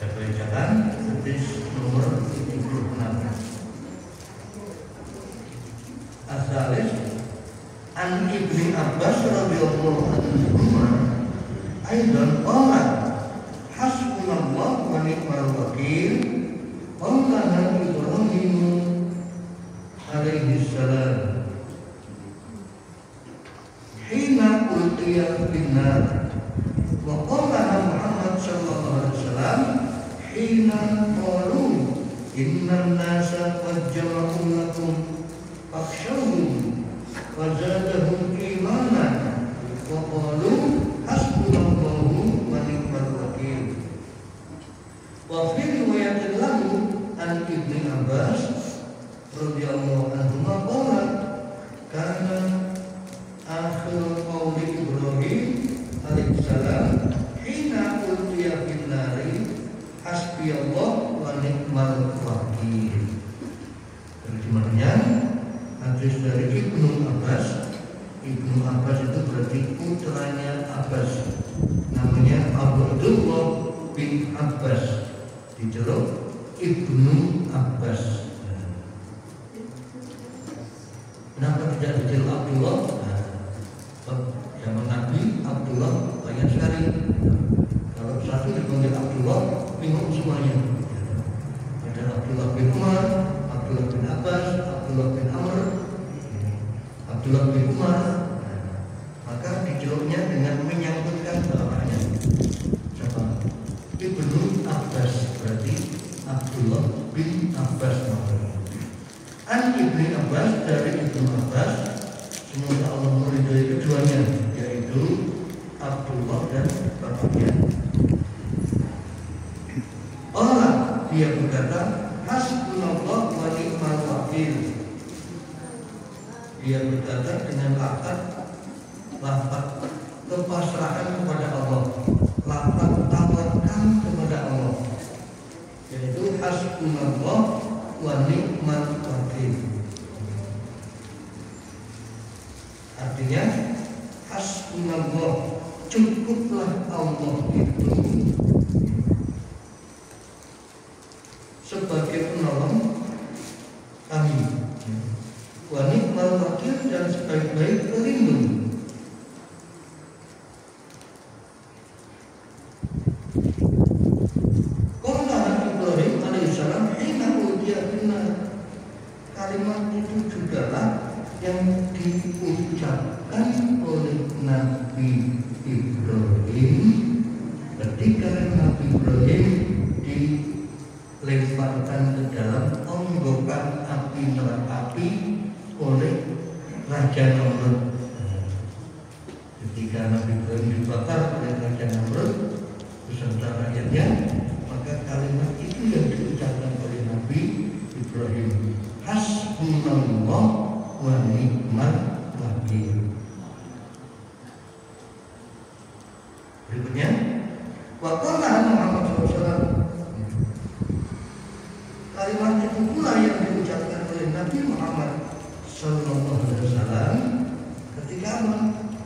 Saya bacakan hadis nomor 76. Asalis an Ibnu Abbas radhiyallahu anhu aidan qala hasbunallahu wa ni'mal wakil qala Ibrahim alaihi salam hina ulqiya finnar wa qala Muhammad sallallahu alaihi wasallam hina qalu innan nasa qad jama'u lakum fakhshawhum wa zadahum imanan wa qalu hasbunallahu wa ni'mal wakil. Wa fi riwayatin lahu an Ibnu Abbas radhiyallahu anhu qala kana akhir qauli Ibrahim alaihi salam hina ulqiya fin nari hasbiyallah wa ni'mal wakil. Terjemahnya hadis dari Ibnu Abbas. Ibnu Abbas itu berarti putranya Abbas, namanya Abdullah bin Abbas, dijeluk Ibnu Abbas. Kenapa tidak dijeluk Abdullah? Zaman Nabi Abdullah banyak sekali. Kalau satu dipanggil Abdullah, bingung semuanya. Ada Abdullah bin Umar, Abdullah bin Abbas, Abdullah bin Amr, Abdullah bin Umar. Maka dijeluknya dengan menyangkutkan bapaknya. Siapa? Ibnu Abbas, berarti Abdullah bin Abbas. An Ibnu Abbas, dari Ibnu Abbas, semoga Allah meridhai keduanya, yaitu Abdullah dan bapaknya. Allah, dia berkata, hasbunallah wa ni'mal wakil. Dia berkata dengan lafaz kepasrahan kepada Allah, lafaz tawakal kepada Allah, yaitu hasbunallah wa ni'mal wakil. Artinya hasbunallah, cukuplah Allah itu sebagai penolong kami, wa ni'mal wakil, dan sebaik-baik pelindung. Qala Ibrahim alaihissalam hina ulqiya finnar. Kalimat itu jugalah yang diucapkan oleh Nabi Ibrahim ketika Nabi Ibrahim dilemparkan ke dalam onggokan api neraka oleh Raja Namrud. Ketika Nabi Ibrahim dibakar oleh Raja Namrud beserta rakyatnya, maka kalimat itu yang diucapkan oleh Nabi Ibrahim, hasbunallah wa ni'mal wakil. Berikutnya, wa qala Muhammad SAW. Kalimat itu pula yang diucapkan oleh Nabi Muhammad sallallahu alaihi wasallam ketika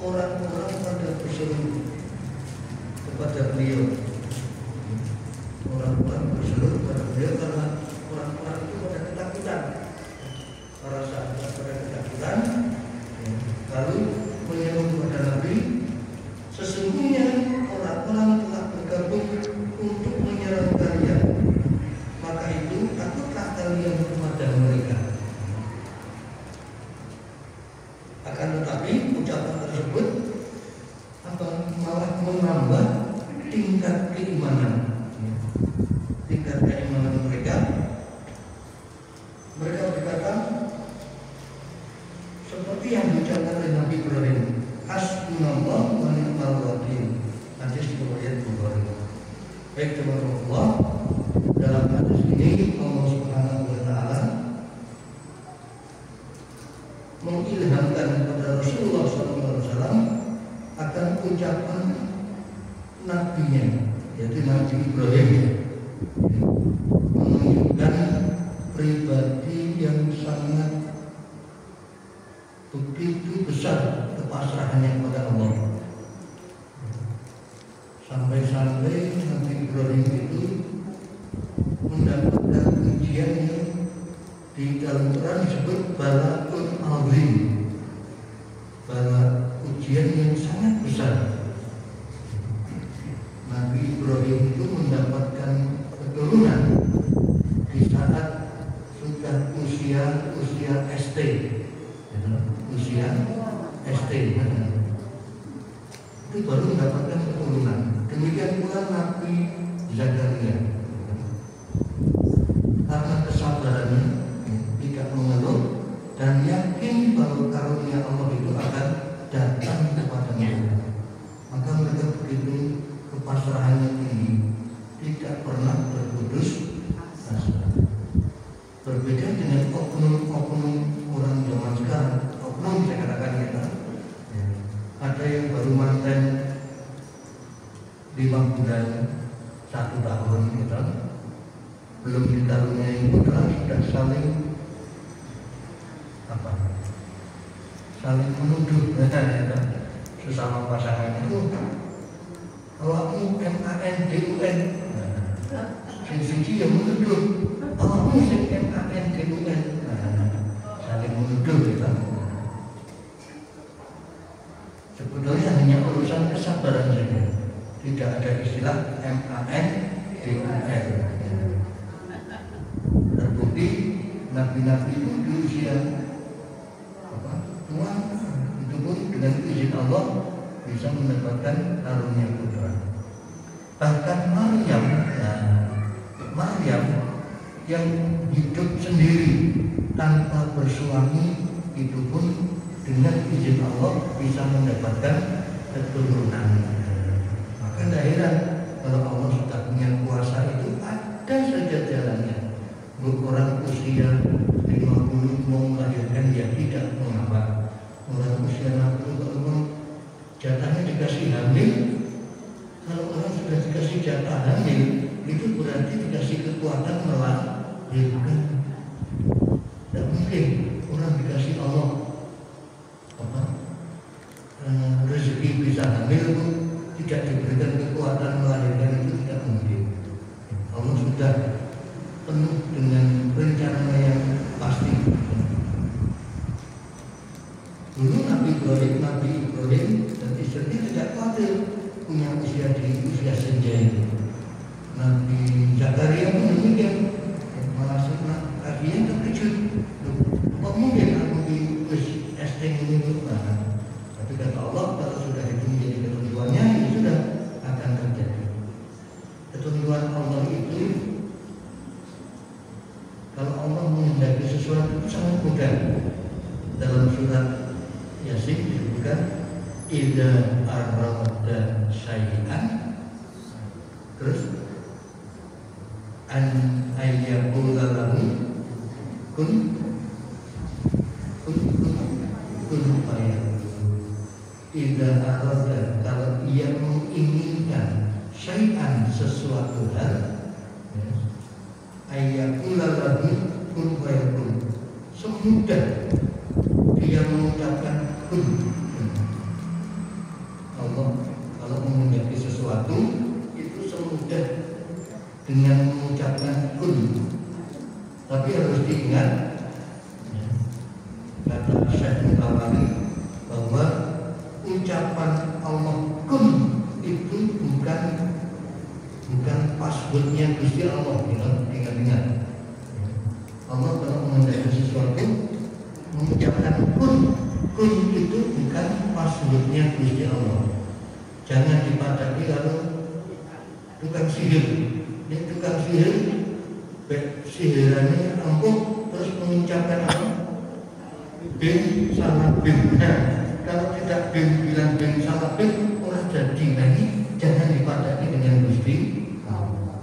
orang-orang pada berseru kepada beliau. Orang-orang berseru kepada beliau karena orang-orang itu pada ketakutan. Para sahabat pada ketakutan, lalu menyeru kepada Nabi, sesungguhnya orang-orang telah bergabung untuk menyerang kalian, maka itu takutlah kalian kepada mereka. Akan tetapi ucapan tersebut malah menambah tingkat keimanan mereka. Mereka berkata seperti yang diucapkan oleh Nabi Ibrahim, hasbunallah wa ni'mal wakil. Hadis riwayat Bukhari. Baik teman-teman, dalam hadis ini Allah Subhanahu wa taala mengilhamkan kepada Rasulullah SAW akan ucapan nabinya, yaitu Nabi Ibrahim, menunjukkan pribadi yang sangat begitu besar kepasrahannya kepada Allah, sampai-sampai Nabi Ibrahim itu Di dalam Quran disebut bala'un azim, bala ujian yang sangat besar. Nabi Ibrahim itu mendapatkan keturunan di saat sudah usia ST, usia ST, itu baru mendapatkan keturunan. Demikian pula Nabi Zakaria, karena kesabarannya tidak mengeluh dan yakin bahwa karunia Allah itu akan datang kepada mereka, maka mereka begitu kepasrahannya tinggi, tidak pernah berputus asa. Berbeda dengan oknum-oknum orang zaman sekarang. Oknum saya katakan kita, ada yang baru manten 5 bulan, 1 tahun kita belum dikaruniai putra sudah saling menuduh sesama pasangan itu. Kalau aku MANDUN, sisi yang menuduh, aku MANDUN, saling menuduh kita. Sebetulnya hanya urusan kesabaran saja, tidak ada istilah MANDUN. Terbukti nabi-nabi itu di usia tua itu pun dengan izin Allah bisa mendapatkan karunia putra. Bahkan Maryam yang hidup sendiri tanpa bersuami itu pun dengan izin Allah bisa mendapatkan keturunan. Maka tidak heran kalau Allah sudah punya kuasa itu ada saja jalannya. Orang usia 50 mau melahirkan ya tidak mengapa. Orang usia 60 kalau jatahnya dikasih hamil, kalau orang sudah dikasih jatah hamil itu berarti dikasih kekuatan melahirkan. Tidak mungkin orang dikasih Allah rezeki bisa hamil pun tidak diberikan kekuatan melahirkan, itu tidak mungkin. Allah sudah penuh dengan rencana yang pasti. Dulu Nabi Ibrahim dan istrinya tidak khawatir punya usia di usia senja ini. Nabi Zakaria pun demikian, malah kakinya terkejut. Kok mungkin aku di ST ini? Tapi kata Allah, kalau sudah itu menjadi ketentuannya, itu sudah akan terjadi. Ketentuan Allah itu, kalau Allah menghendaki sesuatu itu sangat mudah. Dalam surat Yasin disebutkan idza arada syai'an, terus an ayyaqula lahu kun fayakun. Idza arada, kalau ia menginginkan syai'an, sesuatu hal, ayyaqula lahu kun fayakun, semudah dia mengucapkan kun. Allah kalau menghendaki sesuatu itu semudah dengan mengucapkan kun. Tapi harus diingat, kata Syekh Mutawali, bahwa ucapan Allah kun itu bukan passwordnya Gusti Allah. Ingat-ingat, Allah kalau menghendaki sesuatu mengucapkan kun itu bukan passwordnya Gusti Allah. Jangan dipadaki kalau tukang sihir. Ini tukang sihir, sihirannya ampuh terus mengucapkan apa? Bin salah bin. Nah, kalau tidak bin bilang bin salah bin, orang jadi. Nah, ini jangan dipadaki dengan Gusti Allah.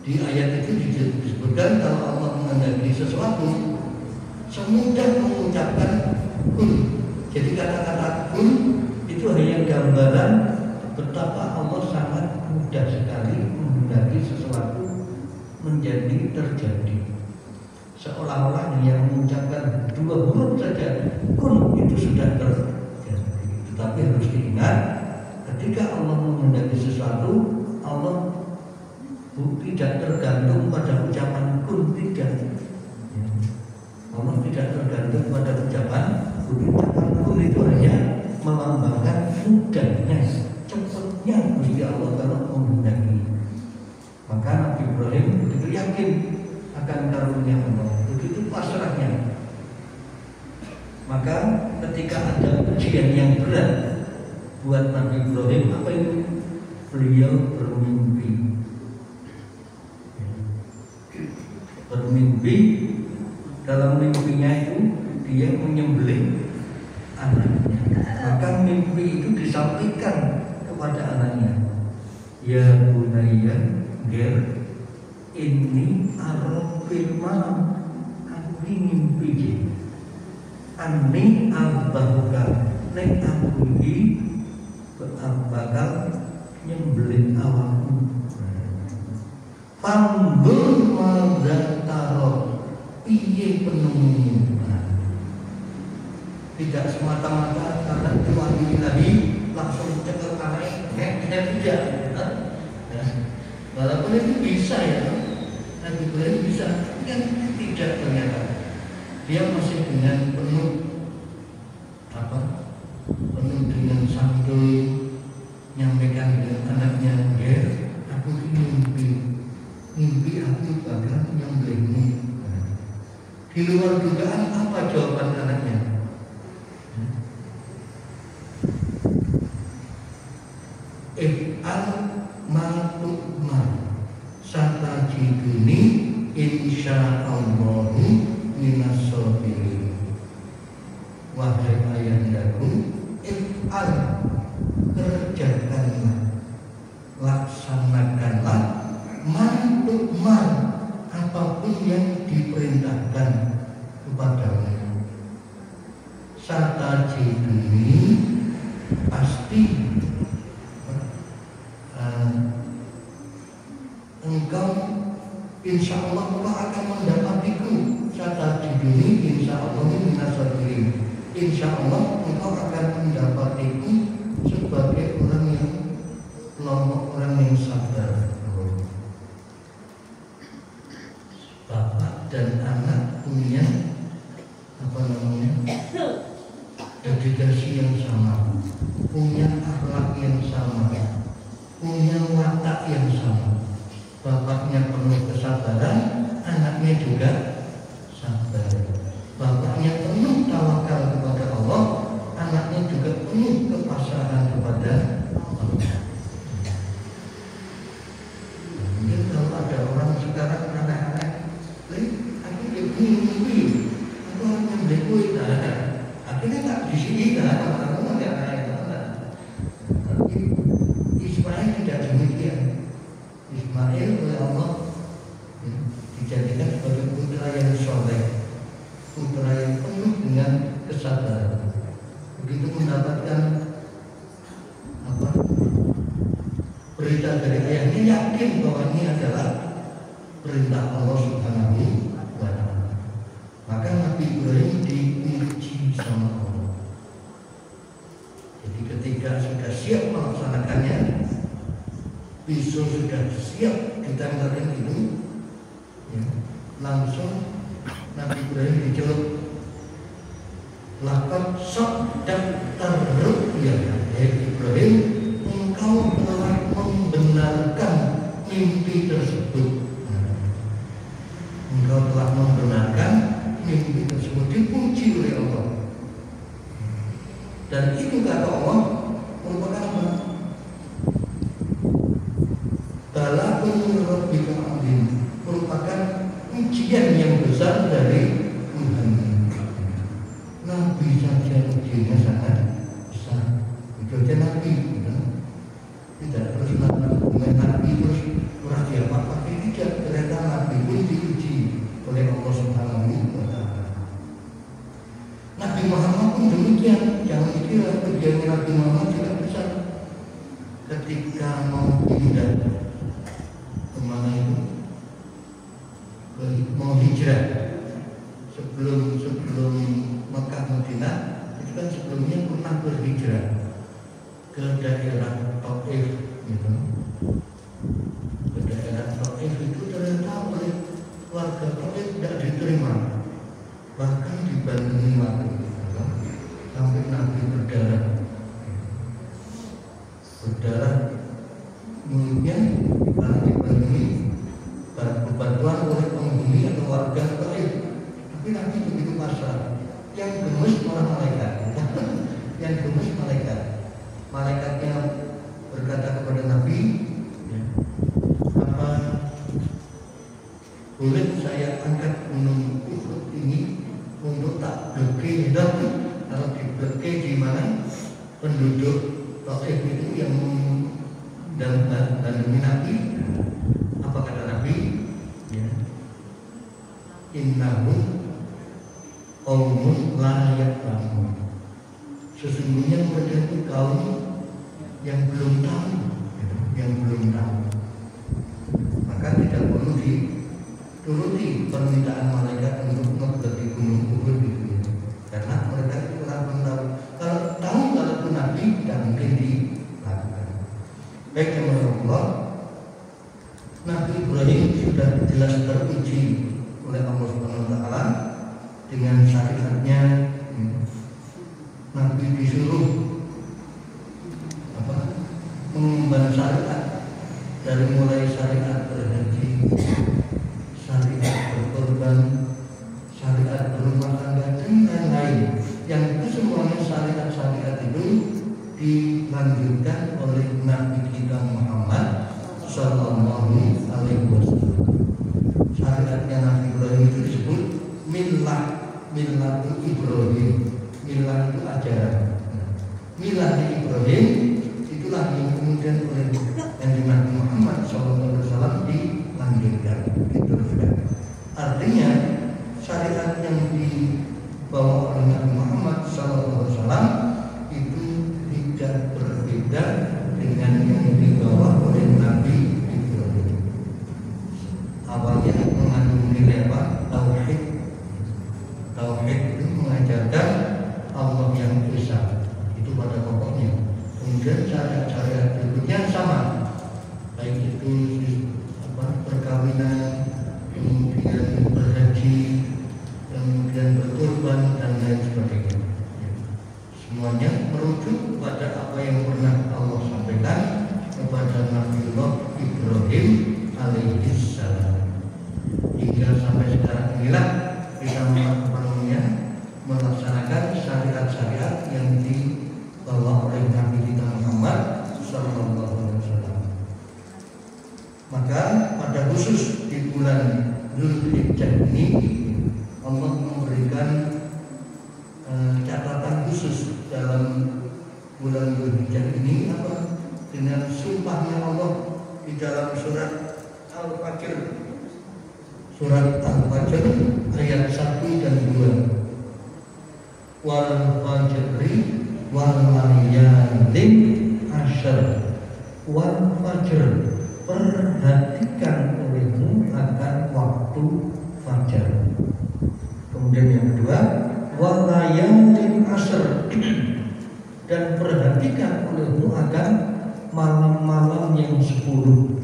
Di ayat itu disebutkan kalau Allah menghendaki sesuatu semudah mengucapkan kun. Jadi kata-kata kun itu hanya gambaran betapa Allah sangat mudah sekali menghendaki sesuatu menjadi terjadi. Seolah-olah dia mengucapkan 2 huruf saja kun itu sudah terjadi. Tetapi harus diingat, ketika Allah menghendaki sesuatu, Allah tidak tergantung pada ucapan kun, tidak. itu pada ucapan tawakkul itu hanya melambangkan mudahnya, cepatnya Gusti Allah kalau menghendaki. Maka Nabi Ibrahim begitu yakin akan karunia Allah, begitu pasrahnya. Maka ketika ada ujian yang berat buat Nabi Ibrahim, apa itu? Beliau bermimpi. Bermimpi, dalam mimpinya itu dia menyembelih anaknya. Maka mimpi itu disampaikan kepada anaknya. Ya bunayya, ger, ini arafil malam, aku mimpi. Ani abbahuka, nek aku bakal nyembelih awakmu. Fandur mazataro, piye penemunya. Tidak semata-mata karena diwakili Nabi langsung cekel anaknya, tidak. Walaupun itu bisa ya, Nabi Ibrahim bisa, kan tidak ternyata. Dia masih dengan penuh dengan santuy nyampaikan dengan anaknya, ya, aku mimpi aku bakal nyembelihmu. Di luar dugaan apa jawaban anaknya? Al ma'tumar satajiduni insyaallahu minas sabirin. Wahai ayahandaku, if'al, kerjakanlah, laksanakanlah ma'tumar, apapun yang diperintahkan kepadamu. Satajiduni, pasti engkau insya Allah akan mendapatiku. Satajiduni insya Allah minas sabirin. Insya Allah engkau akan mendapatiku sebagai orang yang kelompok orang yang sabar. Bapak dan anak punya dedikasi yang sama, punya akhlak yang sama, punya watak yang sama. Bapaknya penuh kesabaran, anaknya juga sabar. Bapaknya penuh tawakal kepada Allah, anaknya juga penuh kepasrahan kepada Allah. Mungkin kalau ada orang sekarang anak-anak, aku mimpi, aku hanya beli akhirnya tak di sini, aku nggak ada. Ismail tidak demikian. Ismail oleh Allah dijadikan sebagai putra yang soleh, putra yang penuh dengan kesabaran. Begitu mendapatkan berita dari ayahnya, yakin bahwa ini adalah perintah Allah Subhanahu wa Ta'ala. Maka Nabi Ibrahim diuji sama Allah. Jadi ketika sudah siap melaksanakannya, pisau sudah siap ditempelkan itu, ya, langsung Nabi Ibrahim dicelup. Lakad sadaqta ru'ya, Ibrahim, engkau telah membenarkan mimpi tersebut. Engkau telah membenarkan mimpi tersebut, dipuji oleh Allah. Dan itu kata Allah merupakan apa? Balakun rabbika azim, merupakan ujian yang besar dari Tuhan. Nabi saja ujiannya sangat besar. Itu aja Nabi, tidak terus Nabi terus kurang diapa-apa, tidak. Ternyata Nabi pun diuji oleh Allah Subhanahu wa Ta'ala. Nabi Muhammad pun demikian. Jangan dikira ujian Nabi Muhammad tidak besar. Ketika mau pindah kemana itu, mau hijrah, sebelum Mekah Madinah itu kan sebelumnya pernah berhijrah ke daerah Taif, gitu. Ke daerah Taif itu ternyata oleh warga Taif tidak diterima, bahkan dibanding mulutnya karena dipenuhi bantuan oleh penghuni atau warga lain. Tapi Nabi begitu pasrah, yang gemes malah malaikat. Yang gemes malaikat. Malaikatnya berkata kepada Nabi, apa boleh saya angkat gunung Uhud ini untuk tak bleke hidup? Kalau di bleke di mana penduduk Taif itu yang dan Nabi, apa kata Nabi? Innahum qaumun la ya'lamun. Sesungguhnya mereka itu kaum yang belum tahu, maka tidak perlu dituruti permintaan malaikat untuk ngebleki gunung Uhud itu, karena mereka itu belum tahu. Kalau tahu kalau itu Nabi tidak mungkin dilakukan. Baik teman Allah, Nabi Ibrahim sudah jelas teruji oleh Allah Subhanahu Wa Taala dengan syariatnya. Nabi disuruh mengemban syariat, dari mulai syariat berhaji, syariat berkorban, syariat berumah tangga dan lain-lain. Yang itu semuanya syariat-syariat itu dilanjutkan oleh Nabi kita Muhammad Sallallahu Alaihi Wasallam. Syariatnya Nabi Ibrahim itu disebut millatul Ibrahim. Millah itu ajaran. Millah Ibrahim itulah yang kemudian oleh Nabi Muhammad SAW dilanjutkan, diteruskan. Artinya syariat yang dibawa oleh Nabi Muhammad SAW itu tidak berbeda dengan yang dibawa oleh Nabi Ibrahim. Awalnya mengandung nilai apa? Tauhid. Tauhid itu mengajarkan Allah yang Esa, itu pada pokoknya. Kemudian syariat-syariat berikutnya sama, baik itu perkawinan, kemudian berhaji, kemudian berkorban dan lain sebagainya. Semuanya merujuk kepada apa yang pernah Allah sampaikan kepada Nabiullah Ibrahim alaihissalam. Hingga sampai sekarang inilah kita melaksanakan syariat-syariat yang dibawa oleh Nabi kita Muhammad Sallallahu Alaihi Wasallam. Maka pada khusus di bulan Dzulhijjah ini Allah memberikan catatan khusus dalam bulan Dzulhijjah ini apa? Dengan sumpahnya Allah di dalam surat Al-Fajr, surat Al-Fajr ayat 1 dan 2. Wal fajri wal layalin asyr. Wal fajr, perhatikan olehmu akan waktu fajar. Kemudian yang kedua, wal layalin asyr, dan perhatikan olehmu akan malam-malam yang 10.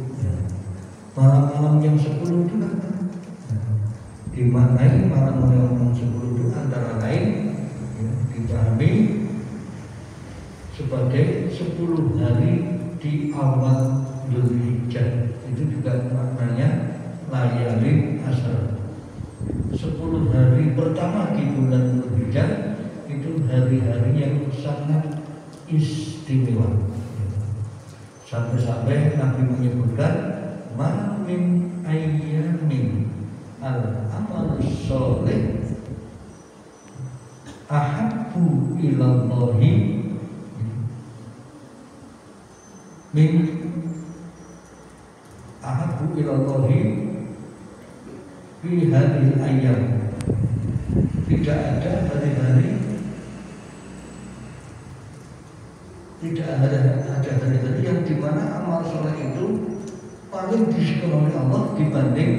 Malam-malam yang 10 itu apa? Dimaknai malam-malam yang 10 itu antara lain dipahami sebagai 10 hari di awal Dzulhijjah. Itu juga maknanya layalin asyr. 10 hari pertama di bulan Dzulhijjah itu hari-hari yang sangat istimewa. Sampai-sampai Nabi menyebutkan ma min ayyamin al-amal sholih ahabbu ilallahi min ahabbu ilallahi fi hadhil ayyam. Tidak ada hari-hari yang dimana amal soleh itu paling disukai oleh Allah dibanding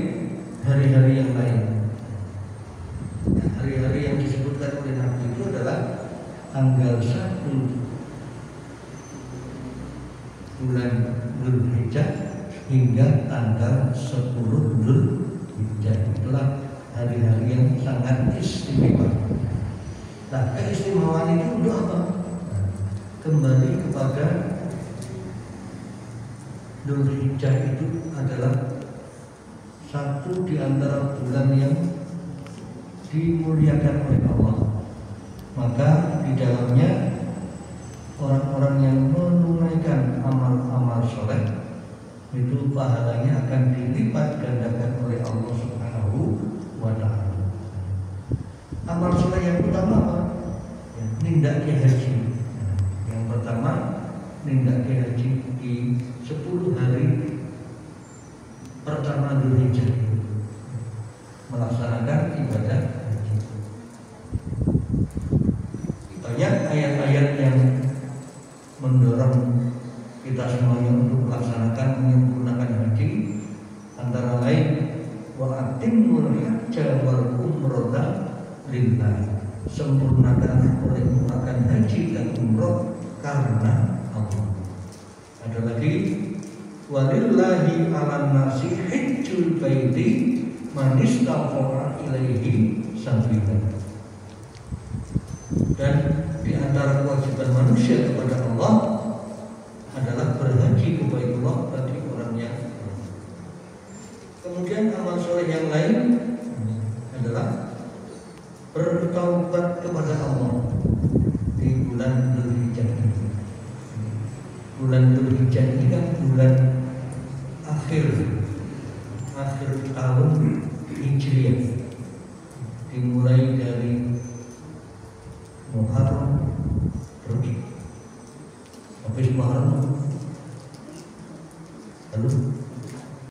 hari-hari yang lain. Hari-hari yang disebutkan oleh Nabi itu adalah tanggal 1 bulan Dzulhijjah hingga tanggal 10 Dzulhijjah. Itulah hari-hari yang sangat istimewa. Nah, keistimewaan itu untuk apa? Kembali kepada Dzulhijjah itu adalah satu di antara bulan yang dimuliakan oleh Allah. Maka di dalamnya orang-orang yang menunaikan amal-amal soleh itu pahalanya akan dilipat gandakan oleh Allah Subhanahu wa Ta'ala. Amal soleh yang utama apa? Nindaki haji. Yang pertama, nindaki haji di 10 hari pertama Dzulhijjah, melaksanakan ibadah haji. Banyak ayat-ayat yang mendorong kita semuanya untuk melaksanakan menyempurnakan haji, antara lain wa atimmul hajja wal umrata lillah, sempurnakan menunaikan haji dan umroh karena Allah. Ada lagi walillahi 'alan nasi hajjul baiti man istata'a ilaihi sabila. Dan di antara kewajiban manusia kepada Allah adalah berhaji ke Baitullah bagi orang yang mampu. Kemudian amal soleh yang lain adalah bertaubat kepada Allah di bulan Dzulhijjah. Bulan Dzulhijjah ini kan bulan akhir tahun Hijriah, dimulai dari Muharram, terus habis Muharram lalu